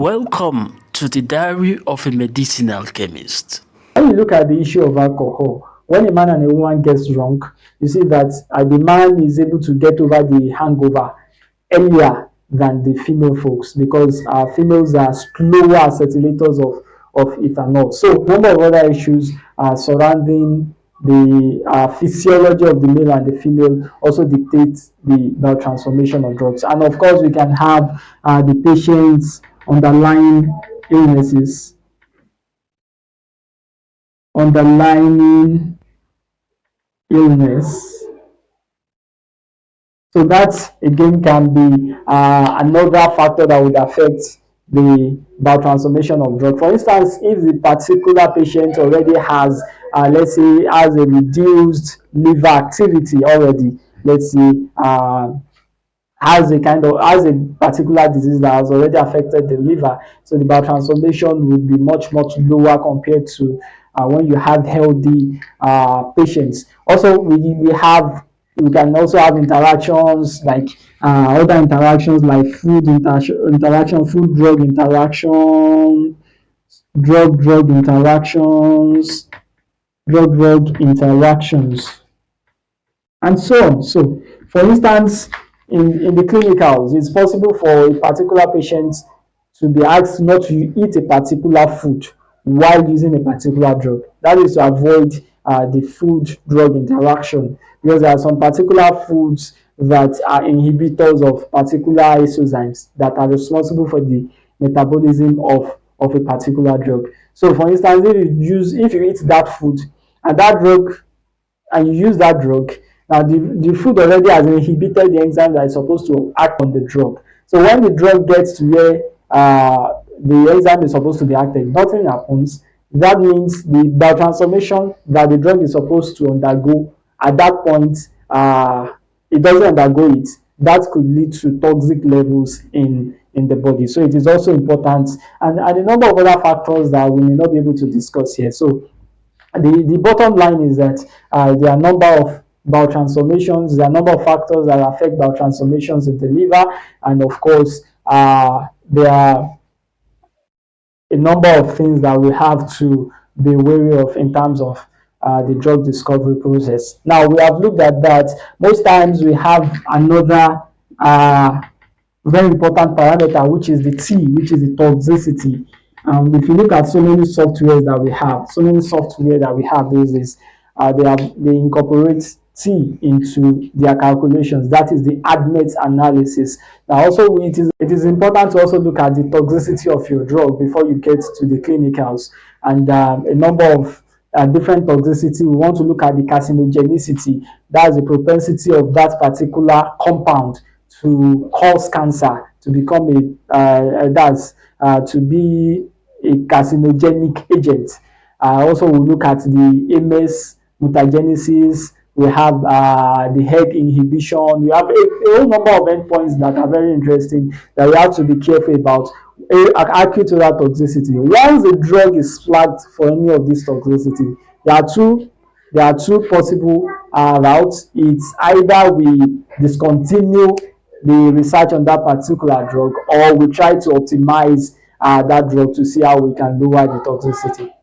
Welcome to the Diary of a Medicinal Chemist. When you look at the issue of alcohol, when a man and a woman gets drunk, you see that the man is able to get over the hangover earlier than the female folks because females are slower acetylators of ethanol. So, a number of other issues surrounding the physiology of the male and the female also dictates the biotransformation of drugs. And of course, we can have the patient's underlying illnesses, underlying illness. So that again can be another factor that would affect the biotransformation of drug. For instance, if the particular patient already has, let's say, has a reduced liver activity already, let's say, has a particular disease that has already affected the liver, so the biotransformation will be much lower compared to when you have healthy patients. Also, we can also have interactions like other interactions like interaction, food drug interaction, drug interactions, drug interactions, and so on. So, for instance, in the clinicals, it's possible for a particular patient to be asked not to eat a particular food while using a particular drug. That is to avoid the food drug interaction, because there are some particular foods that are inhibitors of particular isozymes that are responsible for the metabolism of a particular drug. So, for instance, if you eat that food and that drug and you use that drug, now the food already has inhibited the enzyme that is supposed to act on the drug. So when the drug gets to where the enzyme is supposed to be acted, nothing happens. That means the biotransformation that the drug is supposed to undergo at that point, it doesn't undergo it. That could lead to toxic levels in the body. So it is also important, and a number of other factors that we may not be able to discuss here. So the bottom line is that there are a number of biotransformations, there are a number of factors that affect biotransformations in the liver, and of course, there are a number of things that we have to be wary of in terms of the drug discovery process. Now, we have looked at that. Most times, we have another very important parameter, which is the T, which is the toxicity. If you look at so many softwares that we have these days, they incorporate T into their calculations. That is the ADMET analysis. Now, also it is important to also look at the toxicity of your drug before you get to the clinicals, and a number of different toxicity. We want to look at the carcinogenicity. That's the propensity of that particular compound to cause cancer, to become to be a carcinogenic agent. Also, we look at the MS mutagenesis. We have the HEC inhibition. We have a whole number of endpoints that are very interesting that we have to be careful about. Acute oral toxicity. Once the drug is flagged for any of these toxicity, there are two possible routes. It's either we discontinue the research on that particular drug, or we try to optimize that drug to see how we can lower the toxicity.